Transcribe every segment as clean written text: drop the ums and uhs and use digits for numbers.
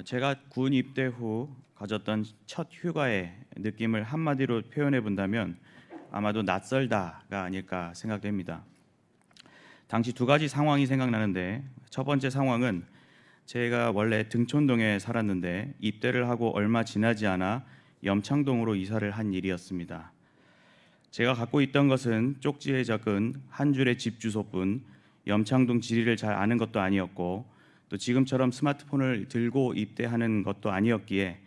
제가 군 입대 후 가졌던 첫 휴가의 느낌을 한마디로 표현해 본다면 아마도 낯설다가 아닐까 생각됩니다. 당시 두 가지 상황이 생각나는데, 첫 번째 상황은 제가 원래 등촌동에 살았는데 입대를 하고 얼마 지나지 않아 염창동으로 이사를 한 일이었습니다. 제가 갖고 있던 것은 쪽지에 적은 한 줄의 집 주소뿐 염창동 지리를 잘 아는 것도 아니었고, 또 지금처럼 스마트폰을 들고 입대하는 것도 아니었기에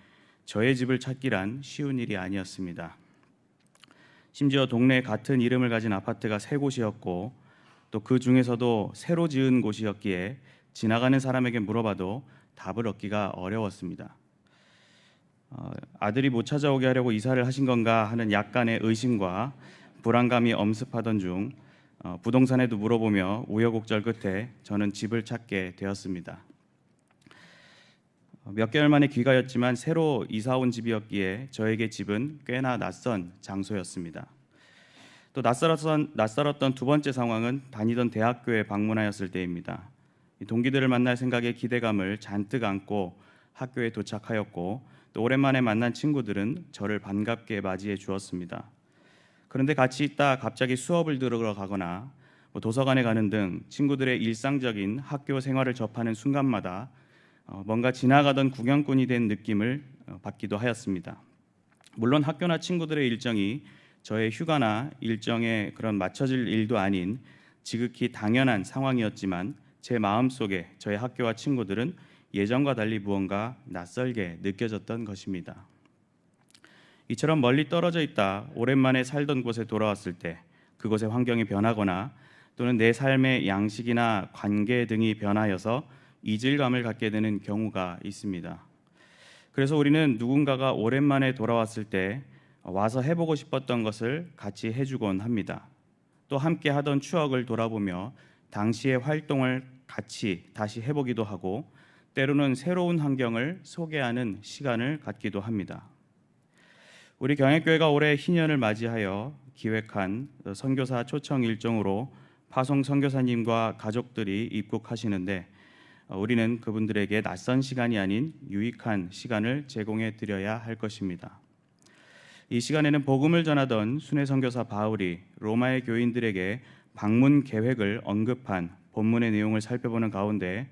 저의 집을 찾기란 쉬운 일이 아니었습니다. 심지어 동네에 같은 이름을 가진 아파트가 세 곳이었고, 또 그 중에서도 새로 지은 곳이었기에 지나가는 사람에게 물어봐도 답을 얻기가 어려웠습니다. 아들이 못 찾아오게 하려고 이사를 하신 건가 하는 약간의 의심과 불안감이 엄습하던 중 부동산에도 물어보며 우여곡절 끝에 저는 집을 찾게 되었습니다. 몇 개월 만에 귀가였지만 새로 이사 온 집이었기에 저에게 집은 꽤나 낯선 장소였습니다. 또 낯설었던 두 번째 상황은 다니던 대학교에 방문하였을 때입니다. 동기들을 만날 생각에 기대감을 잔뜩 안고 학교에 도착하였고, 또 오랜만에 만난 친구들은 저를 반갑게 맞이해 주었습니다. 그런데 같이 있다 갑자기 수업을 들으러 가거나 도서관에 가는 등 친구들의 일상적인 학교 생활을 접하는 순간마다 뭔가 지나가던 구경꾼이 된 느낌을 받기도 하였습니다. 물론 학교나 친구들의 일정이 저의 휴가나 일정에 그런 맞춰질 일도 아닌 지극히 당연한 상황이었지만, 제 마음속에 저의 학교와 친구들은 예전과 달리 무언가 낯설게 느껴졌던 것입니다. 이처럼 멀리 떨어져 있다 오랜만에 살던 곳에 돌아왔을 때 그곳의 환경이 변하거나 또는 내 삶의 양식이나 관계 등이 변하여서 이질감을 갖게 되는 경우가 있습니다. 그래서 우리는 누군가가 오랜만에 돌아왔을 때 와서 해보고 싶었던 것을 같이 해주곤 합니다. 또 함께 하던 추억을 돌아보며 당시의 활동을 같이 다시 해보기도 하고, 때로는 새로운 환경을 소개하는 시간을 갖기도 합니다. 우리 경애교회가 올해 희년을 맞이하여 기획한 선교사 초청 일정으로 파송 선교사님과 가족들이 입국하시는데, 우리는 그분들에게 낯선 시간이 아닌 유익한 시간을 제공해 드려야 할 것입니다. 이 시간에는 복음을 전하던 순회 선교사 바울이 로마의 교인들에게 방문 계획을 언급한 본문의 내용을 살펴보는 가운데,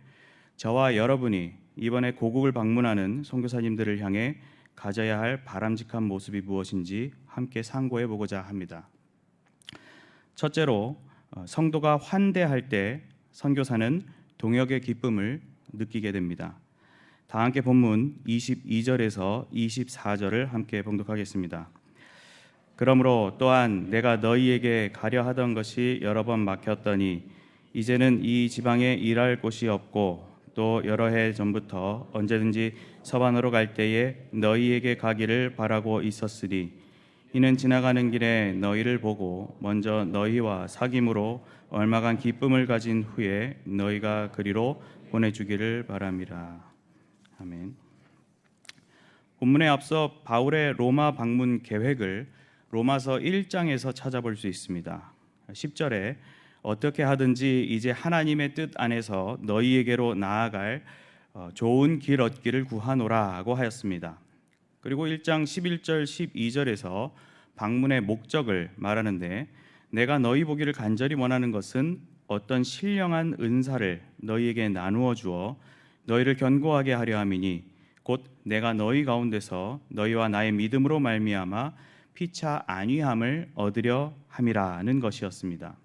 저와 여러분이 이번에 고국을 방문하는 선교사님들을 향해 가져야 할 바람직한 모습이 무엇인지 함께 상고해 보고자 합니다. 첫째로, 성도가 환대할 때 선교사는 동역의 기쁨을 느끼게 됩니다. 다 함께 본문 22절에서 24절을 함께 봉독하겠습니다. 그러므로 또한 내가 너희에게 가려 하던 것이 여러 번 막혔더니 이제는 이 지방에 일할 곳이 없고, 또 여러 해 전부터 언제든지 서반으로 갈 때에 너희에게 가기를 바라고 있었으니, 이는 지나가는 길에 너희를 보고 먼저 너희와 사귐으로 얼마간 기쁨을 가진 후에 너희가 그리로 보내주기를 바람이라. 아멘. 본문에 앞서 바울의 로마 방문 계획을 로마서 1장에서 찾아볼 수 있습니다. 10절에 어떻게 하든지 이제 하나님의 뜻 안에서 너희에게로 나아갈 좋은 길 얻기를 구하노라고 하였습니다. 그리고 1장 11절 12절에서 방문의 목적을 말하는데, 내가 너희 보기를 간절히 원하는 것은 어떤 신령한 은사를 너희에게 나누어 주어 너희를 견고하게 하려 함이니, 곧 내가 너희 가운데서 너희와 나의 믿음으로 말미암아 피차 안위함을 얻으려 함이라는 것이었습니다.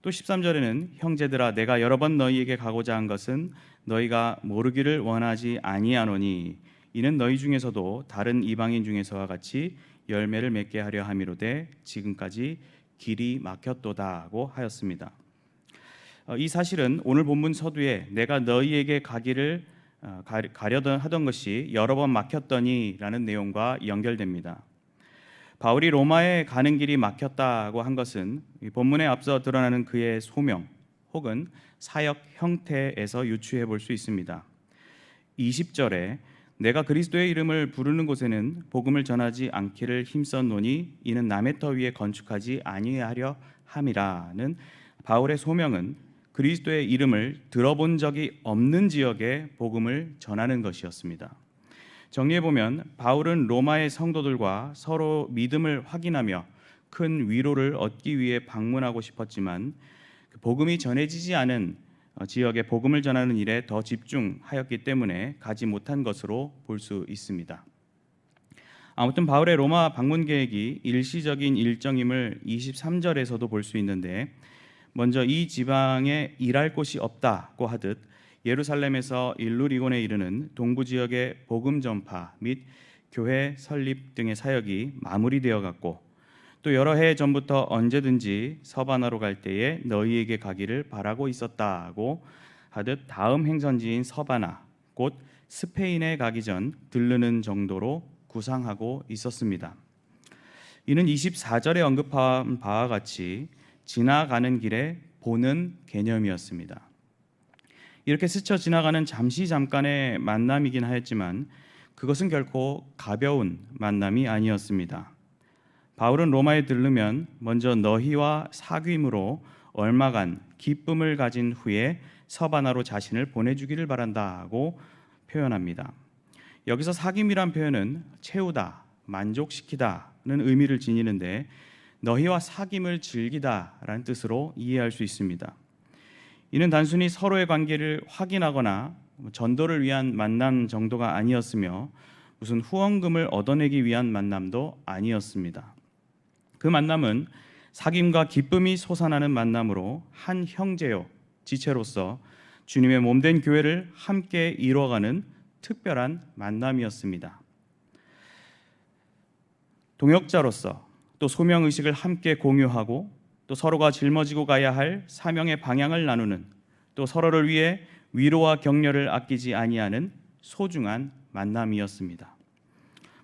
또 13절에는 형제들아, 내가 여러 번 너희에게 가고자 한 것은 너희가 모르기를 원하지 아니하노니, 이는 너희 중에서도 다른 이방인 중에서와 같이 열매를 맺게 하려 함이로되 지금까지 길이 막혔도다고 하였습니다. 이 사실은 오늘 본문 서두에 내가 너희에게 가기를 가려던 하던 것이 여러 번 막혔더니 라는 내용과 연결됩니다. 바울이 로마에 가는 길이 막혔다고 한 것은 본문에 앞서 드러나는 그의 소명 혹은 사역 형태에서 유추해 볼 수 있습니다. 20절에 내가 그리스도의 이름을 부르는 곳에는 복음을 전하지 않기를 힘썼노니 이는 남의 터 위에 건축하지 아니하려 함이라는 바울의 소명은 그리스도의 이름을 들어본 적이 없는 지역에 복음을 전하는 것이었습니다. 정리해보면 바울은 로마의 성도들과 서로 믿음을 확인하며 큰 위로를 얻기 위해 방문하고 싶었지만 복음이 전해지지 않은 지역에 복음을 전하는 일에 더 집중하였기 때문에 가지 못한 것으로 볼 수 있습니다. 아무튼 바울의 로마 방문 계획이 일시적인 일정임을 23절에서도 볼 수 있는데, 먼저 이 지방에 일할 곳이 없다고 하듯 예루살렘에서 일루리곤에 이르는 동부 지역의 복음 전파 및 교회 설립 등의 사역이 마무리되어 갔고, 또 여러 해 전부터 언제든지 서바나로 갈 때에 너희에게 가기를 바라고 있었다고 하듯 다음 행선지인 서바나, 곧 스페인에 가기 전 들르는 정도로 구상하고 있었습니다. 이는 24절에 언급한 바와 같이 지나가는 길에 보는 개념이었습니다. 이렇게 스쳐 지나가는 잠깐의 만남이긴 하였지만 그것은 결코 가벼운 만남이 아니었습니다. 바울은 로마에 들르면 먼저 너희와 사귐으로 얼마간 기쁨을 가진 후에 서바나로 자신을 보내주기를 바란다고 표현합니다. 여기서 사귐이란 표현은 채우다, 만족시키다는 의미를 지니는데 너희와 사귐을 즐기다라는 뜻으로 이해할 수 있습니다. 이는 단순히 서로의 관계를 확인하거나 전도를 위한 만남 정도가 아니었으며 무슨 후원금을 얻어내기 위한 만남도 아니었습니다. 그 만남은 사귐과 기쁨이 솟아나는 만남으로 한 형제요 지체로서 주님의 몸된 교회를 함께 이루어가는 특별한 만남이었습니다. 동역자로서 또 소명의식을 함께 공유하고 또 서로가 짊어지고 가야 할 사명의 방향을 나누는, 또 서로를 위해 위로와 격려를 아끼지 아니하는 소중한 만남이었습니다.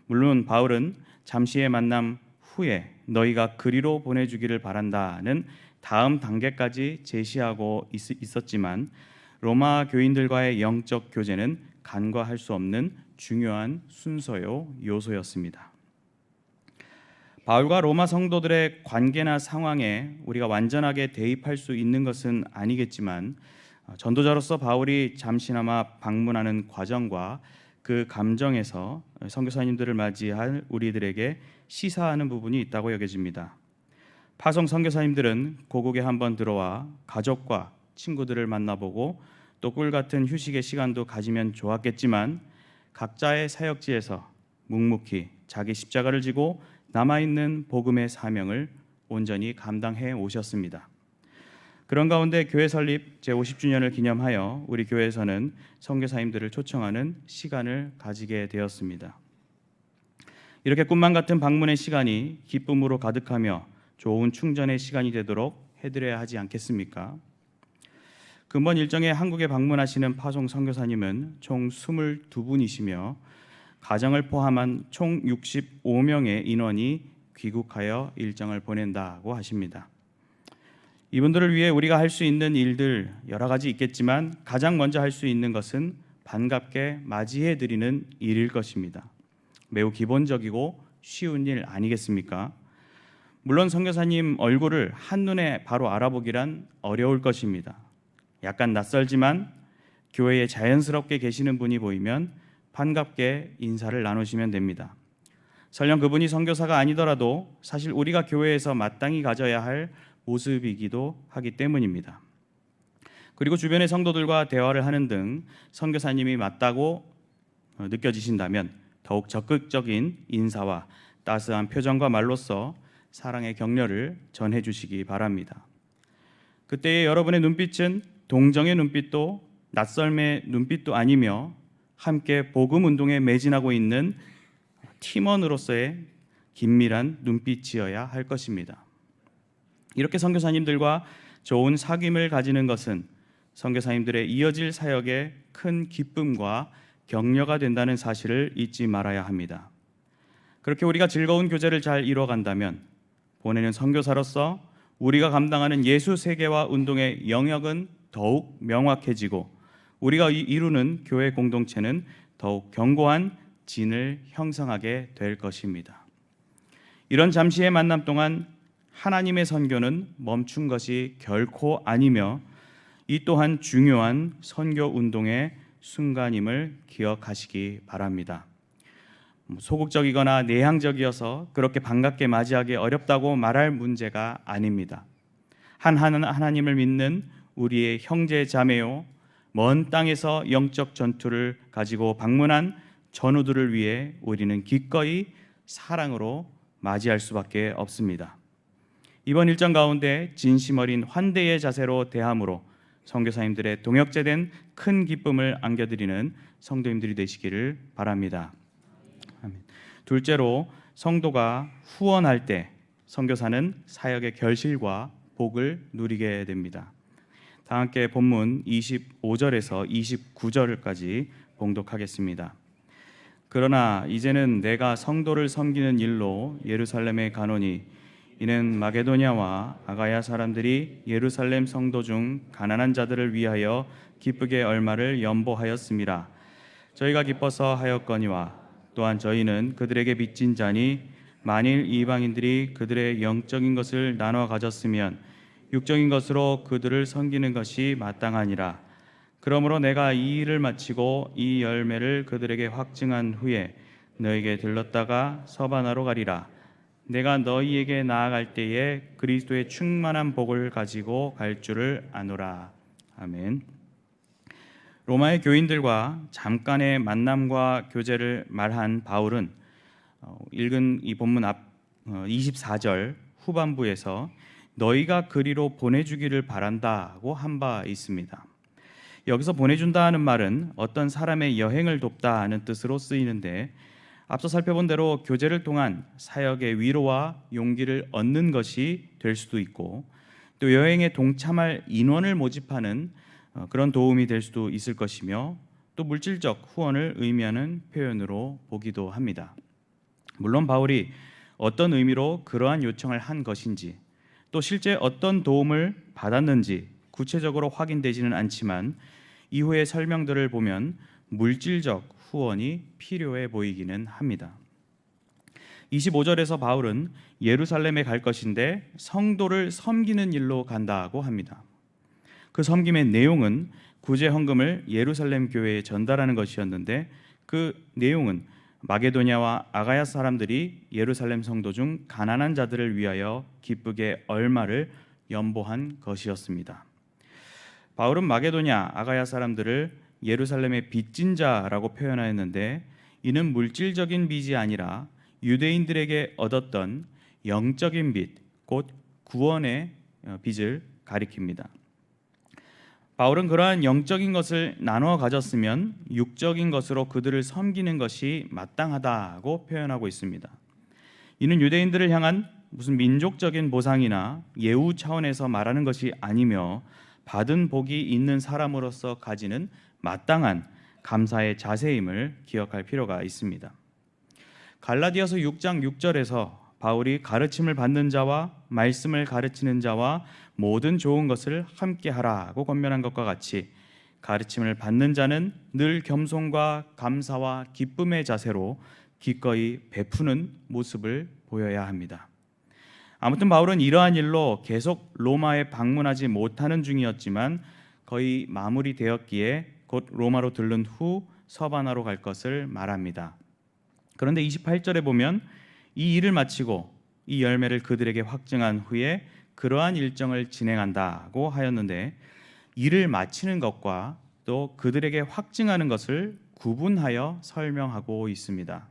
물론 바울은 잠시의 만남 후에 너희가 그리로 보내주기를 바란다는 다음 단계까지 제시하고 있었지만 로마 교인들과의 영적 교제는 간과할 수 없는 중요한 순서요 요소였습니다. 바울과 로마 성도들의 관계나 상황에 우리가 완전하게 대입할 수 있는 것은 아니겠지만 전도자로서 바울이 잠시나마 방문하는 과정과 그 감정에서 선교사님들을 맞이할 우리들에게 시사하는 부분이 있다고 여겨집니다. 파송 선교사님들은 고국에 한번 들어와 가족과 친구들을 만나보고 또 꿀 같은 휴식의 시간도 가지면 좋았겠지만 각자의 사역지에서 묵묵히 자기 십자가를 지고 남아있는 복음의 사명을 온전히 감당해 오셨습니다. 그런 가운데 교회 설립 제50주년을 기념하여 우리 교회에서는 선교사님들을 초청하는 시간을 가지게 되었습니다. 이렇게 꿈만 같은 방문의 시간이 기쁨으로 가득하며 좋은 충전의 시간이 되도록 해드려야 하지 않겠습니까? 근본 일정에 한국에 방문하시는 파송 선교사님은 총 22분이시며 가정을 포함한 총 65명의 인원이 귀국하여 일정을 보낸다고 하십니다. 이분들을 위해 우리가 할 수 있는 일들 여러 가지 있겠지만 가장 먼저 할 수 있는 것은 반갑게 맞이해 드리는 일일 것입니다. 매우 기본적이고 쉬운 일 아니겠습니까? 물론 선교사님 얼굴을 한눈에 바로 알아보기란 어려울 것입니다. 약간 낯설지만 교회에 자연스럽게 계시는 분이 보이면 반갑게 인사를 나누시면 됩니다. 설령 그분이 선교사가 아니더라도 사실 우리가 교회에서 마땅히 가져야 할 모습이기도 하기 때문입니다. 그리고 주변의 성도들과 대화를 하는 등 선교사님이 맞다고 느껴지신다면 더욱 적극적인 인사와 따스한 표정과 말로써 사랑의 격려를 전해주시기 바랍니다. 그때의 여러분의 눈빛은 동정의 눈빛도 낯설의 눈빛도 아니며 함께 복음 운동에 매진하고 있는 팀원으로서의 긴밀한 눈빛이어야 할 것입니다. 이렇게 선교사님들과 좋은 사귐을 가지는 것은 선교사님들의 이어질 사역에 큰 기쁨과 격려가 된다는 사실을 잊지 말아야 합니다. 그렇게 우리가 즐거운 교제를 잘 이루어간다면 보내는 선교사로서 우리가 감당하는 예수 세계화 운동의 영역은 더욱 명확해지고 우리가 이루는 교회 공동체는 더욱 견고한 진을 형성하게 될 것입니다. 이런 잠시의 만남 동안 하나님의 선교는 멈춘 것이 결코 아니며 이 또한 중요한 선교 운동의 순간임을 기억하시기 바랍니다. 소극적이거나 내향적이어서 그렇게 반갑게 맞이하기 어렵다고 말할 문제가 아닙니다. 하나님을 믿는 우리의 형제 자매요, 먼 땅에서 영적 전투를 가지고 방문한 전우들을 위해 우리는 기꺼이 사랑으로 맞이할 수밖에 없습니다. 이번 일정 가운데 진심 어린 환대의 자세로 대함으로 선교사님들의 동역제된 큰 기쁨을 안겨드리는 성도님들이 되시기를 바랍니다. 아멘. 둘째로, 성도가 후원할 때 선교사는 사역의 결실과 복을 누리게 됩니다. 다 함께 본문 25절에서 29절까지 봉독하겠습니다. 그러나 이제는 내가 성도를 섬기는 일로 예루살렘에 가노니 이는 마게도냐와 아가야 사람들이 예루살렘 성도 중 가난한 자들을 위하여 기쁘게 얼마를 연보하였음이라. 저희가 기뻐서 하였거니와 또한 저희는 그들에게 빚진 자니 만일 이방인들이 그들의 영적인 것을 나눠 가졌으면 육적인 것으로 그들을 섬기는 것이 마땅하니라. 그러므로 내가 이 일을 마치고 이 열매를 그들에게 확증한 후에 너에게 들렀다가 서바나로 가리라. 내가 너희에게 나아갈 때에 그리스도의 충만한 복을 가지고 갈 줄을 아노라. 아멘. 로마의 교인들과 잠깐의 만남과 교제를 말한 바울은 읽은 이 본문 앞 24절 후반부에서 너희가 그리로 보내주기를 바란다고 한 바 있습니다. 여기서 보내준다 하는 말은 어떤 사람의 여행을 돕다 하는 뜻으로 쓰이는데, 앞서 살펴본 대로 교제를 통한 사역의 위로와 용기를 얻는 것이 될 수도 있고, 또 여행에 동참할 인원을 모집하는 그런 도움이 될 수도 있을 것이며, 또 물질적 후원을 의미하는 표현으로 보기도 합니다. 물론 바울이 어떤 의미로 그러한 요청을 한 것인지, 또 실제 어떤 도움을 받았는지 구체적으로 확인되지는 않지만 이후의 설명들을 보면 물질적 후원이 필요해 보이기는 합니다. 25절에서 바울은 예루살렘에 갈 것인데 성도를 섬기는 일로 간다고 합니다. 그 섬김의 내용은 구제 헌금을 예루살렘 교회에 전달하는 것이었는데, 그 내용은 마게도냐와 아가야 사람들이 예루살렘 성도 중 가난한 자들을 위하여 기쁘게 얼마를 연보한 것이었습니다. 바울은 마게도냐, 아가야 사람들을 예루살렘의 빚진 자라고 표현하였는데, 이는 물질적인 빚이 아니라 유대인들에게 얻었던 영적인 빚, 곧 구원의 빚을 가리킵니다. 바울은 그러한 영적인 것을 나누어 가졌으면 육적인 것으로 그들을 섬기는 것이 마땅하다고 표현하고 있습니다. 이는 유대인들을 향한 무슨 민족적인 보상이나 예우 차원에서 말하는 것이 아니며, 받은 복이 있는 사람으로서 가지는 마땅한 감사의 자세임을 기억할 필요가 있습니다. 갈라디아서 6장 6절에서 바울이 가르침을 받는 자와 말씀을 가르치는 자와 모든 좋은 것을 함께 하라고 권면한 것과 같이, 가르침을 받는 자는 늘 겸손과 감사와 기쁨의 자세로 기꺼이 베푸는 모습을 보여야 합니다. 아무튼 바울은 이러한 일로 계속 로마에 방문하지 못하는 중이었지만 거의 마무리되었기에 곧 로마로 들른 후 서바나로 갈 것을 말합니다. 그런데 28절에 보면 이 일을 마치고 이 열매를 그들에게 확증한 후에 그러한 일정을 진행한다고 하였는데, 일을 마치는 것과 또 그들에게 확증하는 것을 구분하여 설명하고 있습니다.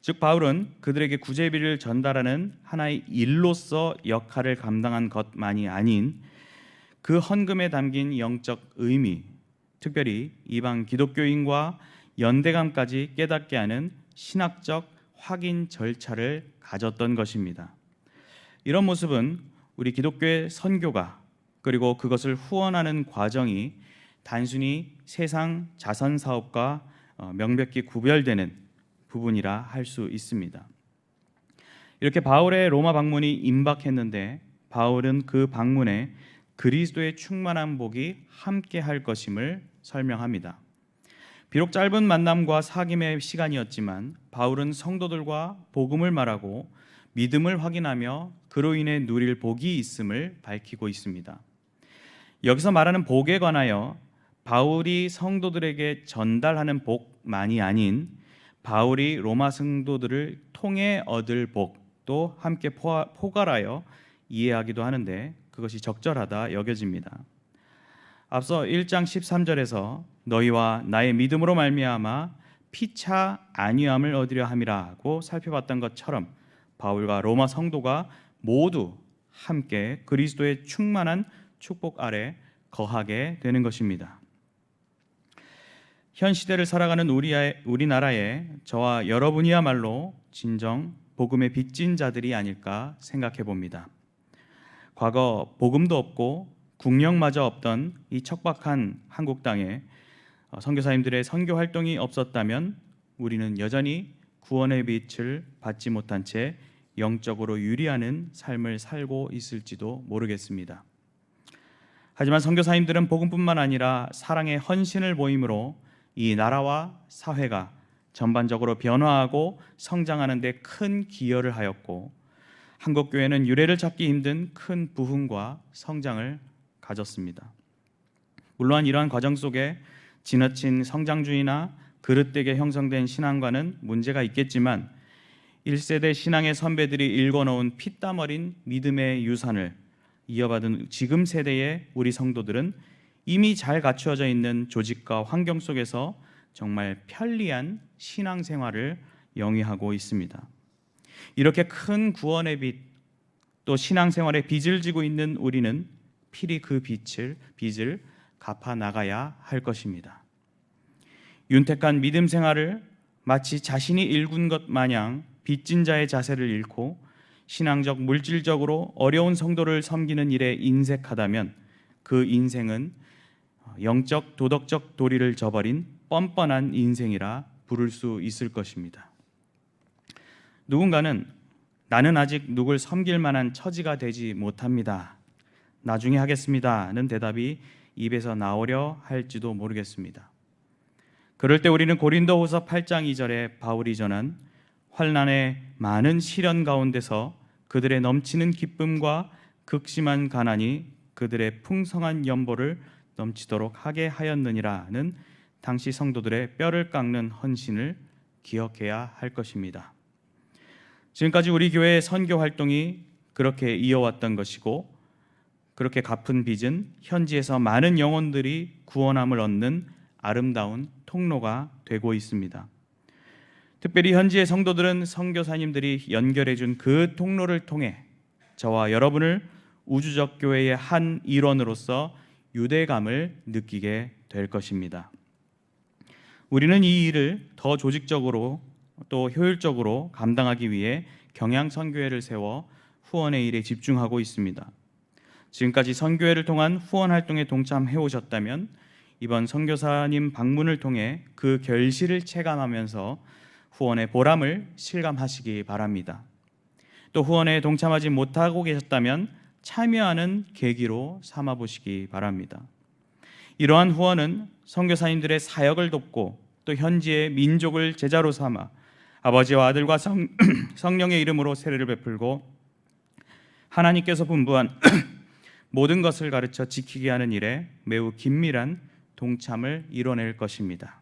즉 바울은 그들에게 구제비를 전달하는 하나의 일로서 역할을 감당한 것만이 아닌 그 헌금에 담긴 영적 의미, 특별히 이방 기독교인과 연대감까지 깨닫게 하는 신학적 확인 절차를 가졌던 것입니다. 이런 모습은 우리 기독교의 선교가, 그리고 그것을 후원하는 과정이 단순히 세상 자선 사업과 명백히 구별되는 부분이라 할 수 있습니다. 이렇게 바울의 로마 방문이 임박했는데 바울은 그 방문에 그리스도의 충만한 복이 함께 할 것임을 설명합니다. 비록 짧은 만남과 사귐의 시간이었지만 바울은 성도들과 복음을 말하고 믿음을 확인하며 그로 인해 누릴 복이 있음을 밝히고 있습니다. 여기서 말하는 복에 관하여 바울이 성도들에게 전달하는 복만이 아닌 바울이 로마 성도들을 통해 얻을 복도 함께 포괄하여 이해하기도 하는데 그것이 적절하다 여겨집니다. 앞서 1장 13절에서 너희와 나의 믿음으로 말미암아 피차 안위함을 얻으려 함이라고 살펴봤던 것처럼 바울과 로마 성도가 모두 함께 그리스도의 충만한 축복 아래 거하게 되는 것입니다. 현 시대를 살아가는 우리나라에 저와 여러분이야말로 진정 복음의 빚진 자들이 아닐까 생각해 봅니다. 과거 복음도 없고 국력마저 없던 이 척박한 한국 땅에 선교사님들의 선교 활동이 없었다면 우리는 여전히 구원의 빛을 받지 못한 채 영적으로 유리하는 삶을 살고 있을지도 모르겠습니다. 하지만 선교사님들은 복음뿐만 아니라 사랑의 헌신을 보임으로 이 나라와 사회가 전반적으로 변화하고 성장하는 데 큰 기여를 하였고 한국 교회는 유례를 찾기 힘든 큰 부흥과 성장을 가졌습니다. 물론 이러한 과정 속에 지나친 성장주의나 그릇되게 형성된 신앙과는 문제가 있겠지만 1세대 신앙의 선배들이 일궈놓은 피땀 어린 믿음의 유산을 이어받은 지금 세대의 우리 성도들은 이미 잘 갖추어져 있는 조직과 환경 속에서 정말 편리한 신앙생활을 영위하고 있습니다. 이렇게 큰 구원의 빛, 또 신앙생활의 빚을 지고 있는 우리는 필히 그 빚을 갚아 나가야 할 것입니다. 윤택한 믿음 생활을 마치 자신이 일군 것 마냥 빚진 자의 자세를 잃고 신앙적 물질적으로 어려운 성도를 섬기는 일에 인색하다면 그 인생은 영적 도덕적 도리를 저버린 뻔뻔한 인생이라 부를 수 있을 것입니다. 누군가는 나는 아직 누굴 섬길 만한 처지가 되지 못합니다. 나중에 하겠습니다는 대답이 입에서 나오려 할지도 모르겠습니다. 그럴 때 우리는 고린도후서 8장 2절에 바울이 전한 환난의 많은 시련 가운데서 그들의 넘치는 기쁨과 극심한 가난이 그들의 풍성한 연보를 넘치도록 하게 하였느니라는 당시 성도들의 뼈를 깎는 헌신을 기억해야 할 것입니다. 지금까지 우리 교회의 선교 활동이 그렇게 이어왔던 것이고 그렇게 갚은 빚은 현지에서 많은 영혼들이 구원함을 얻는 아름다운 통로가 되고 있습니다. 특별히 현지의 성도들은 선교사님들이 연결해 준 그 통로를 통해 저와 여러분을 우주적 교회의 한 일원으로서 유대감을 느끼게 될 것입니다. 우리는 이 일을 더 조직적으로 또 효율적으로 감당하기 위해 경양 선교회를 세워 후원의 일에 집중하고 있습니다. 지금까지 선교회를 통한 후원 활동에 동참해 오셨다면 이번 선교사님 방문을 통해 그 결실을 체감하면서 후원의 보람을 실감하시기 바랍니다. 또 후원에 동참하지 못하고 계셨다면 참여하는 계기로 삼아 보시기 바랍니다. 이러한 후원은 선교사님들의 사역을 돕고 또 현지의 민족을 제자로 삼아 아버지와 아들과 성령의 이름으로 세례를 베풀고 하나님께서 분부한 모든 것을 가르쳐 지키게 하는 일에 매우 긴밀한 동참을 이뤄낼 것입니다.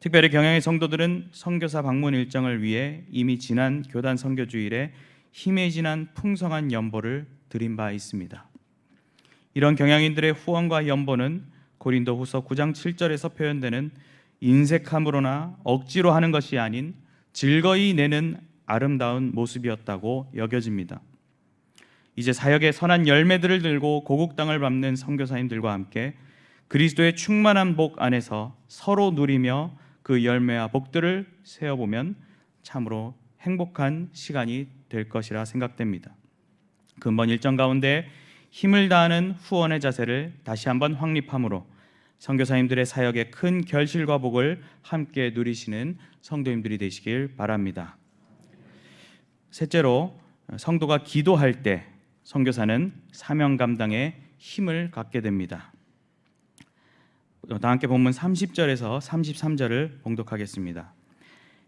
특별히 경양의 성도들은 선교사 방문 일정을 위해 이미 지난 교단 선교 주일에 힘에 진한 풍성한 연보를 드린 바 있습니다. 이런 경양인들의 후원과 연보는 고린도후서 9장 7절에서 표현되는 인색함으로나 억지로 하는 것이 아닌 즐거이 내는 아름다운 모습이었다고 여겨집니다. 이제 사역의 선한 열매들을 들고 고국 땅을 밟는 선교사님들과 함께 그리스도의 충만한 복 안에서 서로 누리며 그 열매와 복들을 세어보면 참으로 행복한 시간이 될 것이라 생각됩니다. 근본 일정 가운데 힘을 다하는 후원의 자세를 다시 한번 확립함으로 선교사님들의 사역의 큰 결실과 복을 함께 누리시는 성도님들이 되시길 바랍니다. 셋째로, 성도가 기도할 때 선교사는 사명 감당에 힘을 갖게 됩니다. 다 함께 본문 30절에서 33절을 봉독하겠습니다.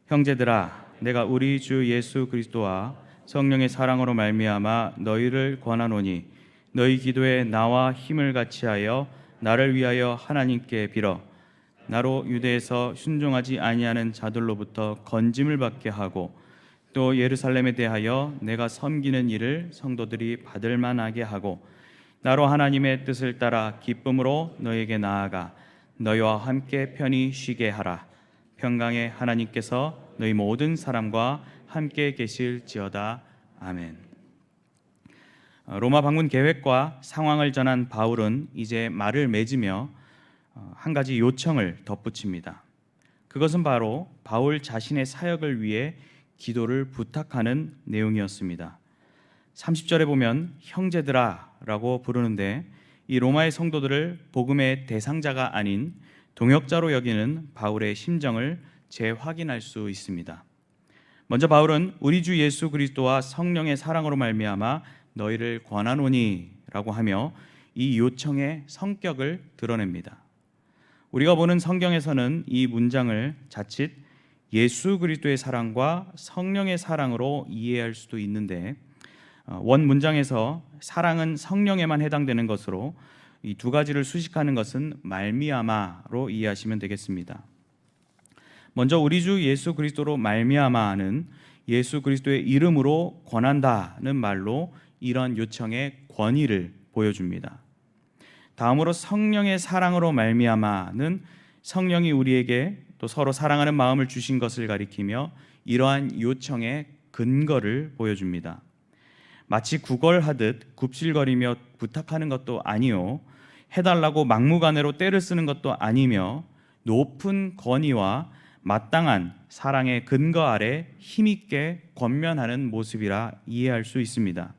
형제들아, 내가 우리 주 예수 그리스도와 성령의 사랑으로 말미암아 너희를 권하노니 너희 기도에 나와 힘을 같이하여 나를 위하여 하나님께 빌어 나로 유대에서 순종하지 아니하는 자들로부터 건짐을 받게 하고 또 예루살렘에 대하여 내가 섬기는 일을 성도들이 받을 만하게 하고 나로 하나님의 뜻을 따라 기쁨으로 너에게 나아가 너희와 함께 편히 쉬게 하라. 평강의 하나님께서 너희 모든 사람과 함께 계실지어다. 아멘. 로마 방문 계획과 상황을 전한 바울은 이제 말을 맺으며 한 가지 요청을 덧붙입니다. 그것은 바로 바울 자신의 사역을 위해 기도를 부탁하는 내용이었습니다. 30절에 보면 형제들아 라고 부르는데 이 로마의 성도들을 복음의 대상자가 아닌 동역자로 여기는 바울의 심정을 재확인할 수 있습니다. 먼저 바울은 우리 주 예수 그리스도와 성령의 사랑으로 말미암아 너희를 권하노니 라고 하며 이 요청의 성격을 드러냅니다. 우리가 보는 성경에서는 이 문장을 자칫 예수 그리스도의 사랑과 성령의 사랑으로 이해할 수도 있는데 원 문장에서 사랑은 성령에만 해당되는 것으로 이 두 가지를 수식하는 것은 말미암아로 이해하시면 되겠습니다. 먼저 우리 주 예수 그리스도로 말미암아는 예수 그리스도의 이름으로 권한다는 말로 이런 요청의 권위를 보여줍니다. 다음으로 성령의 사랑으로 말미암아는 성령이 우리에게 또 서로 사랑하는 마음을 주신 것을 가리키며 이러한 요청의 근거를 보여줍니다. 마치 구걸하듯 굽실거리며 부탁하는 것도 아니요 해달라고 막무가내로 떼를 쓰는 것도 아니며 높은 권위와 마땅한 사랑의 근거 아래 힘있게 권면하는 모습이라 이해할 수 있습니다.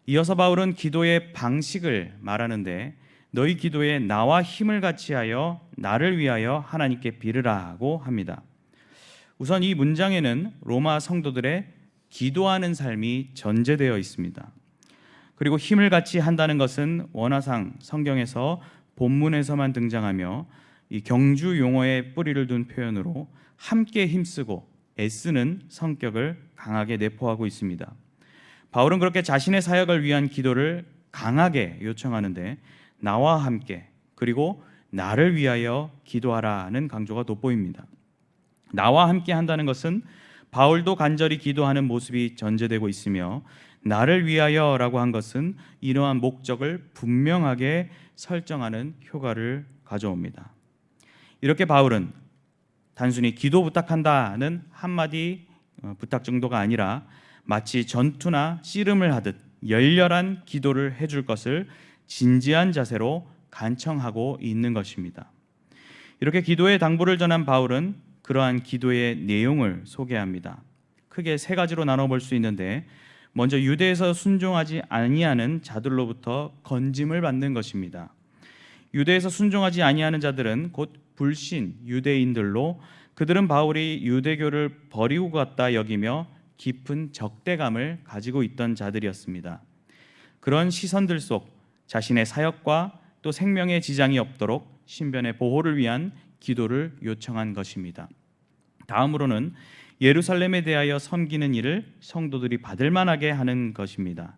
이어서 바울은 기도의 방식을 말하는데 너희 기도에 나와 힘을 같이하여 나를 위하여 하나님께 빌으라고 합니다. 우선 이 문장에는 로마 성도들의 기도하는 삶이 전제되어 있습니다. 그리고 힘을 같이 한다는 것은 원어상 성경에서 본문에서만 등장하며 이 경주 용어에 뿌리를 둔 표현으로 함께 힘쓰고 애쓰는 성격을 강하게 내포하고 있습니다. 바울은 그렇게 자신의 사역을 위한 기도를 강하게 요청하는데 나와 함께 그리고 나를 위하여 기도하라는 강조가 돋보입니다. 나와 함께 한다는 것은 바울도 간절히 기도하는 모습이 전제되고 있으며 나를 위하여라고 한 것은 이러한 목적을 분명하게 설정하는 효과를 가져옵니다. 이렇게 바울은 단순히 기도 부탁한다는 한마디 부탁 정도가 아니라 마치 전투나 씨름을 하듯 열렬한 기도를 해줄 것을 진지한 자세로 간청하고 있는 것입니다. 이렇게 기도의 당부를 전한 바울은 그러한 기도의 내용을 소개합니다. 크게 세 가지로 나눠볼 수 있는데 먼저 유대에서 순종하지 아니하는 자들로부터 건짐을 받는 것입니다. 유대에서 순종하지 아니하는 자들은 곧 불신 유대인들로 그들은 바울이 유대교를 버리고 갔다 여기며 깊은 적대감을 가지고 있던 자들이었습니다. 그런 시선들 속 자신의 사역과 또 생명에 지장이 없도록 신변의 보호를 위한 기도를 요청한 것입니다. 다음으로는 예루살렘에 대하여 섬기는 일을 성도들이 받을 만하게 하는 것입니다.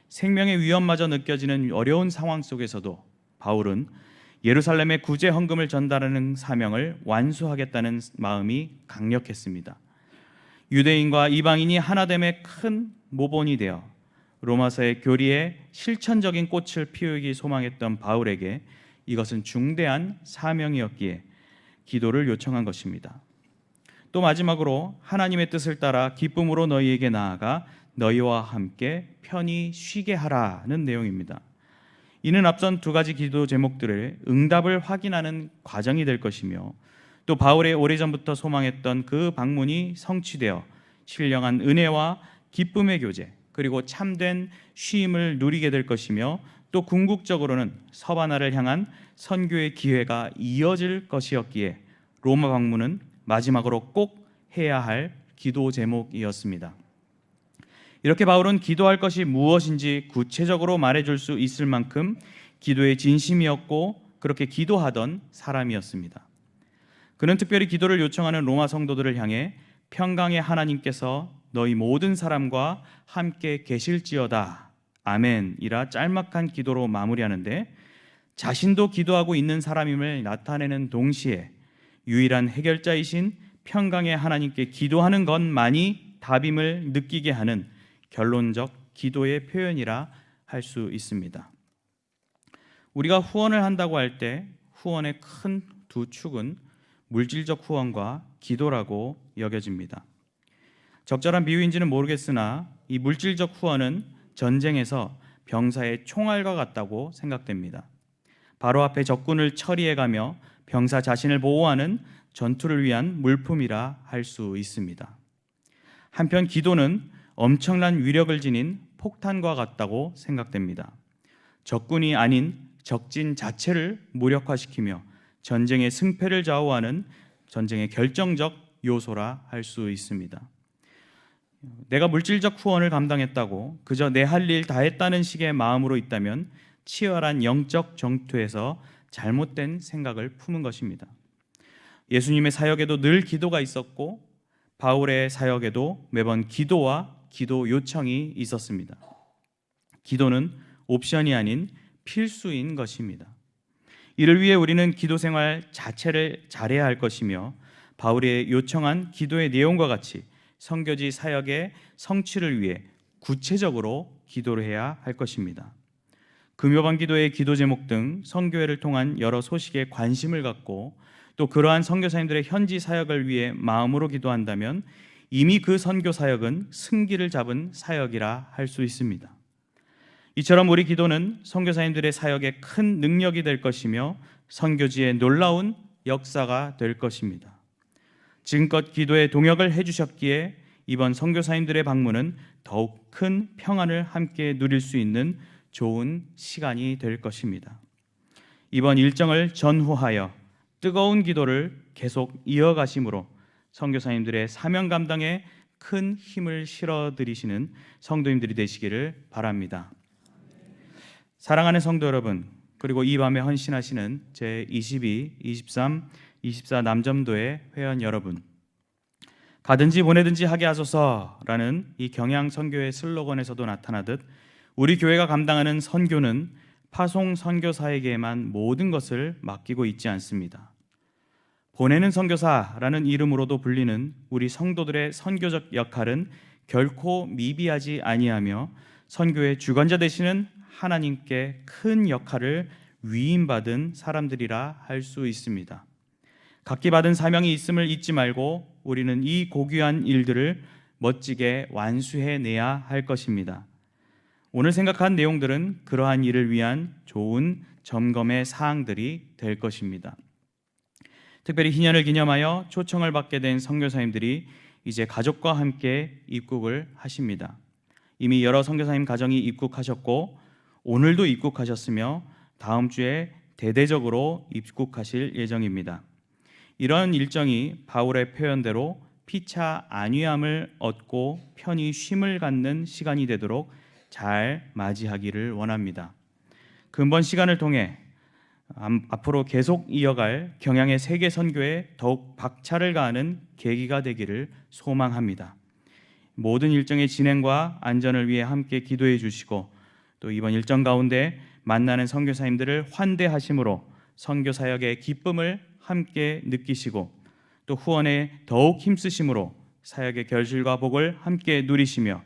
생명의 위험마저 느껴지는 어려운 상황 속에서도 바울은 예루살렘에 구제 헌금을 전달하는 사명을 완수하겠다는 마음이 강력했습니다. 유대인과 이방인이 하나됨의 큰 모본이 되어 로마서의 교리에 실천적인 꽃을 피우기 소망했던 바울에게 이것은 중대한 사명이었기에 기도를 요청한 것입니다. 또 마지막으로 하나님의 뜻을 따라 기쁨으로 너희에게 나아가 너희와 함께 편히 쉬게 하라는 내용입니다. 이는 앞선 두 가지 기도 제목들의 응답을 확인하는 과정이 될 것이며 또 바울의 오래전부터 소망했던 그 방문이 성취되어 신령한 은혜와 기쁨의 교제 그리고 참된 쉼을 누리게 될 것이며 또 궁극적으로는 서바나를 향한 선교의 기회가 이어질 것이었기에 로마 방문은 마지막으로 꼭 해야 할 기도 제목이었습니다. 이렇게 바울은 기도할 것이 무엇인지 구체적으로 말해줄 수 있을 만큼 기도의 진심이었고 그렇게 기도하던 사람이었습니다. 그는 특별히 기도를 요청하는 로마 성도들을 향해 평강의 하나님께서 너희 모든 사람과 함께 계실지어다 아멘이라 짤막한 기도로 마무리하는데 자신도 기도하고 있는 사람임을 나타내는 동시에 유일한 해결자이신 평강의 하나님께 기도하는 것만이 답임을 느끼게 하는 결론적 기도의 표현이라 할 수 있습니다. 우리가 후원을 한다고 할 때 후원의 큰 두 축은 물질적 후원과 기도라고 여겨집니다. 적절한 비유인지는 모르겠으나 이 물질적 후원은 전쟁에서 병사의 총알과 같다고 생각됩니다. 바로 앞에 적군을 처리해가며 병사 자신을 보호하는 전투를 위한 물품이라 할 수 있습니다. 한편 기도는 엄청난 위력을 지닌 폭탄과 같다고 생각됩니다. 적군이 아닌 적진 자체를 무력화시키며 전쟁의 승패를 좌우하는 전쟁의 결정적 요소라 할 수 있습니다. 내가 물질적 후원을 감당했다고 그저 내 할 일 다 했다는 식의 마음으로 있다면 치열한 영적 전투에서 잘못된 생각을 품은 것입니다. 예수님의 사역에도 늘 기도가 있었고 바울의 사역에도 매번 기도와 기도 요청이 있었습니다. 기도는 옵션이 아닌 필수인 것입니다. 이를 위해 우리는 기도 생활 자체를 잘해야 할 것이며 바울이 요청한 기도의 내용과 같이 선교지 사역의 성취를 위해 구체적으로 기도를 해야 할 것입니다. 금요반 기도의 기도 제목 등 선교회를 통한 여러 소식에 관심을 갖고 또 그러한 선교사님들의 현지 사역을 위해 마음으로 기도한다면 이미 그 선교 사역은 승기를 잡은 사역이라 할 수 있습니다. 이처럼 우리 기도는 선교사님들의 사역에 큰 능력이 될 것이며 선교지의 놀라운 역사가 될 것입니다. 지금껏 기도에 동역을 해주셨기에 이번 선교사님들의 방문은 더욱 큰 평안을 함께 누릴 수 있는 좋은 시간이 될 것입니다. 이번 일정을 전후하여 뜨거운 기도를 계속 이어가심으로 선교사님들의 사명 감당에 큰 힘을 실어드리시는 성도님들이 되시기를 바랍니다. 사랑하는 성도 여러분, 그리고 이 밤에 헌신하시는 제22, 23, 24 남점도의 회원 여러분, 가든지 보내든지 하게 하소서라는 이 경양 선교의 슬로건에서도 나타나듯 우리 교회가 감당하는 선교는 파송 선교사에게만 모든 것을 맡기고 있지 않습니다. 보내는 선교사라는 이름으로도 불리는 우리 성도들의 선교적 역할은 결코 미비하지 아니하며 선교의 주관자 되시는 하나님께 큰 역할을 위임받은 사람들이라 할 수 있습니다. 각기 받은 사명이 있음을 잊지 말고 우리는 이 고귀한 일들을 멋지게 완수해내야 할 것입니다. 오늘 생각한 내용들은 그러한 일을 위한 좋은 점검의 사항들이 될 것입니다. 특별히 희년을 기념하여 초청을 받게 된 선교사님들이 이제 가족과 함께 입국을 하십니다. 이미 여러 선교사님 가정이 입국하셨고 오늘도 입국하셨으며 다음 주에 대대적으로 입국하실 예정입니다. 이런 일정이 바울의 표현대로 피차 안위함을 얻고 편히 쉼을 갖는 시간이 되도록 잘 맞이하기를 원합니다. 근본 시간을 통해 앞으로 계속 이어갈 경양의 세계 선교에 더욱 박차를 가하는 계기가 되기를 소망합니다. 모든 일정의 진행과 안전을 위해 함께 기도해 주시고 또 이번 일정 가운데 만나는 선교사님들을 환대하심으로 선교 사역의 기쁨을 함께 느끼시고 또 후원에 더욱 힘쓰심으로 사역의 결실과 복을 함께 누리시며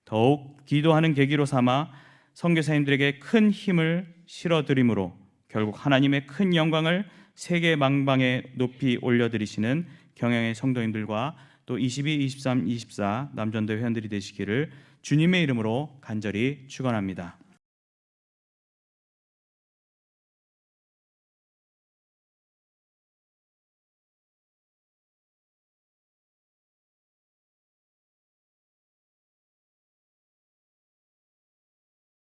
더욱 기도하는 계기로 삼아 선교사님들에게 큰 힘을 실어드림으로 결국 하나님의 큰 영광을 세계 만방에 높이 올려드리시는 경양의 성도님들과 또 22, 23, 24 남전도 회원들이 되시기를 주님의 이름으로 간절히 축원합니다.